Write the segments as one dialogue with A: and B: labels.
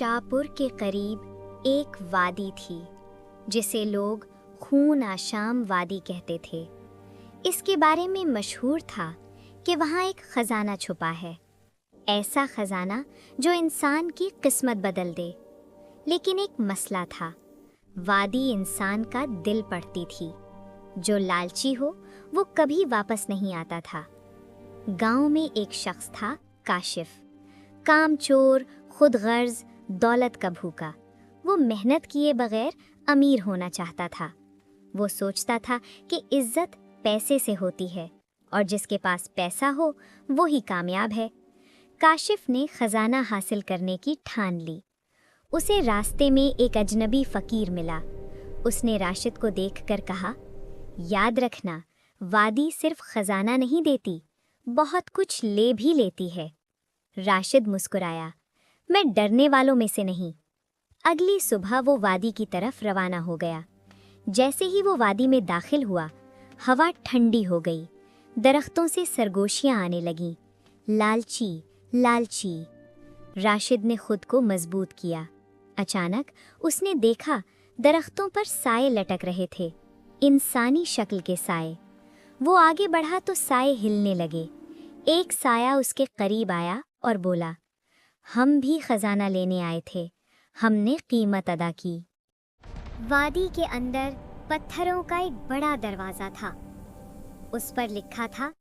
A: शाहपुर के करीब एक वादी थी जिसे लोग खून आशाम वादी कहते थे। इसके बारे में मशहूर था कि वहाँ एक खजाना छुपा है, ऐसा खजाना जो इंसान की किस्मत बदल दे। लेकिन एक मसला था, वादी इंसान का दिल पढ़ती थी। जो लालची हो वो कभी वापस नहीं आता था। गांव में एक शख्स था, काशिफ, कामचोर, खुद गर्ज, दौलत का भूखा। वो मेहनत किए बगैर अमीर होना चाहता था। वो सोचता था कि इज्जत पैसे से होती है और जिसके पास पैसा हो वो ही कामयाब है। काशिफ ने खजाना हासिल करने की ठान ली। उसे रास्ते में एक अजनबी फकीर मिला। उसने राशिद को देखकर कहा, याद रखना, वादी सिर्फ खजाना नहीं देती, बहुत कुछ ले भी लेती है। राशिद मुस्कुराया, मैं डरने वालों में से नहीं। अगली सुबह वो वादी की तरफ रवाना हो गया। जैसे ही वो वादी में दाखिल हुआ, हवा ठंडी हो गई, दरख्तों से सरगोशियां आने लगीं। लालची लालची। राशिद ने खुद को मजबूत किया। अचानक उसने देखा दरख्तों पर साए लटक रहे थे, इंसानी शक्ल के साए। वो आगे बढ़ा तो साए हिलने लगे। एक साया उसके करीब आया और बोला, हम भी खजाना लेने आए थे, हमने कीमत अदा की। वादी के अंदर पत्थरों का एक बड़ा दरवाज़ा था। उस पर लिखा था,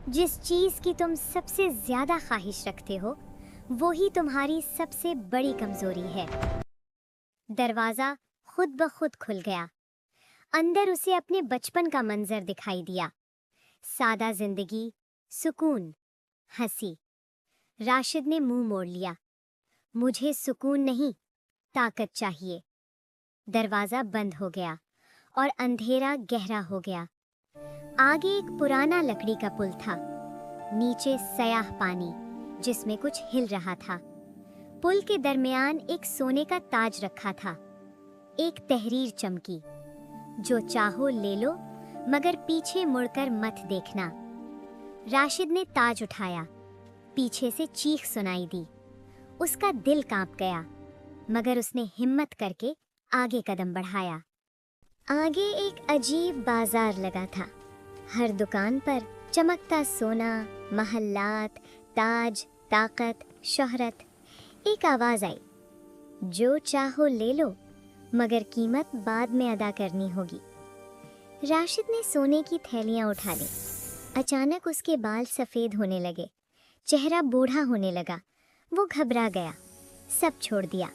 A: जिस चीज़ की तुम सबसे ज़्यादा ख्वाहिश रखते हो वो ही तुम्हारी सबसे बड़ी कमज़ोरी है। दरवाज़ा खुद ब खुद खुल गया। अंदर उसे अपने बचपन का मंजर दिखाई दिया। सादा जिंदगी, सुकून, हंसी। राशिद ने मुंह मोड़ लिया। मुझे सुकून नहीं, ताकत चाहिए। दरवाज़ा बंद हो गया और अंधेरा गहरा हो गया। आगे एक पुराना लकड़ी का पुल था, नीचे स्याह पानी जिसमें कुछ हिल रहा था। पुल के दरमियान एक सोने का ताज रखा था। एक तहरीर चमकी, जो चाहो ले लो मगर पीछे मुड़कर मत देखना। राशिद ने ताज उठाया। पीछे से चीख सुनाई दी। उसका दिल कांप गया, मगर उसने हिम्मत करके आगे कदम बढ़ाया। आगे एक अजीब बाजार लगा था। हर दुकान पर चमकता सोना, महल्लात, ताज, ताकत, शोहरत। एक आवाज़ आई, जो चाहो ले लो मगर कीमत बाद में अदा करनी होगी। राशिद ने सोने की थैलियां उठा ली। अचानक उसके बाल सफ़ेद होने लगे, चेहरा बूढ़ा होने लगा। वो घबरा गया, सब छोड़ दिया,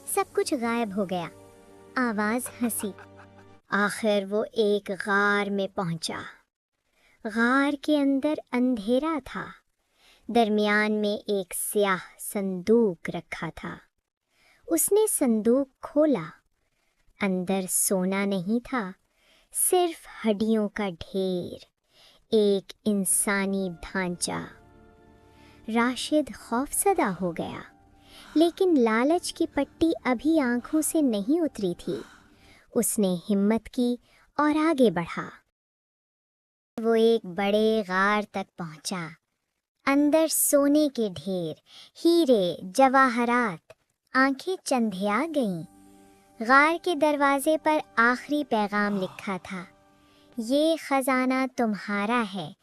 A: सब कुछ गायब हो गया। आवाज़ हंसी। आखिर वो एक गार में पहुंचा। गार के अंदर अंधेरा था। दरमियान में एक स्याह संदूक रखा था। उसने संदूक खोला। अंदर सोना नहीं था, सिर्फ हड्डियों का ढेर, एक इंसानी ढांचा। राशिद खौफसदा हो गया, लेकिन लालच की पट्टी अभी आंखों से नहीं उतरी थी। उसने हिम्मत की और आगे बढ़ा। वो एक बड़े गार तक पहुंचा। अंदर सोने के ढेर, हीरे, जवाहरात। आंखें चंधिया गईं। गार के दरवाजे पर आखिरी पैगाम लिखा था, ये खजाना तुम्हारा है,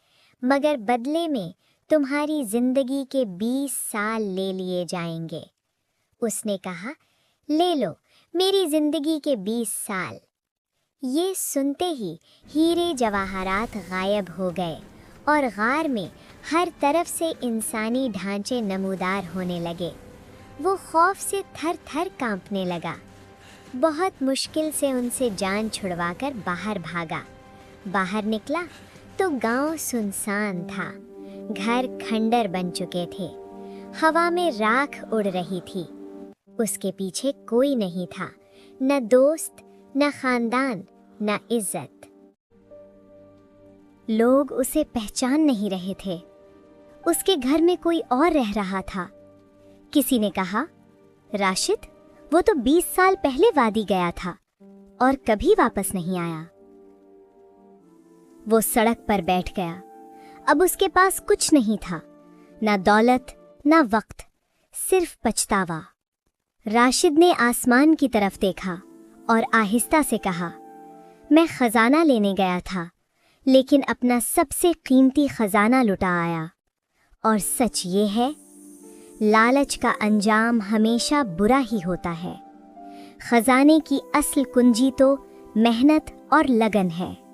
A: मगर बदले में तुम्हारी जिंदगी के 20 साल ले लिए जाएंगे। उसने कहा, ले लो मेरी जिंदगी के 20 साल। ये सुनते ही हीरे जवाहरात गायब हो गए और गार में हर तरफ से इंसानी ढांचे नमूदार होने लगे। वो खौफ से थर थर कांपने लगा। बहुत मुश्किल से उनसे जान छुड़वाकर बाहर भागा। बाहर निकला तो गांव सुनसान था। घर खंडर बन चुके थे। हवा में राख उड़ रही थी। उसके पीछे कोई नहीं था, न दोस्त, न खानदान, न इज्जत। लोग उसे पहचान नहीं रहे थे। उसके घर में कोई और रह रहा था। किसी ने कहा, राशिद, वो तो 20 साल पहले वादी गया था और कभी वापस नहीं आया। वो सड़क पर बैठ गया। अब उसके पास कुछ नहीं था, ना दौलत, ना वक्त, सिर्फ पछतावा। राशिद ने आसमान की तरफ देखा और आहिस्ता से कहा, मैं खजाना लेने गया था, लेकिन अपना सबसे कीमती खजाना लुटा आया। और सच ये है, लालच का अंजाम हमेशा बुरा ही होता है। खजाने की असल कुंजी तो मेहनत और लगन है।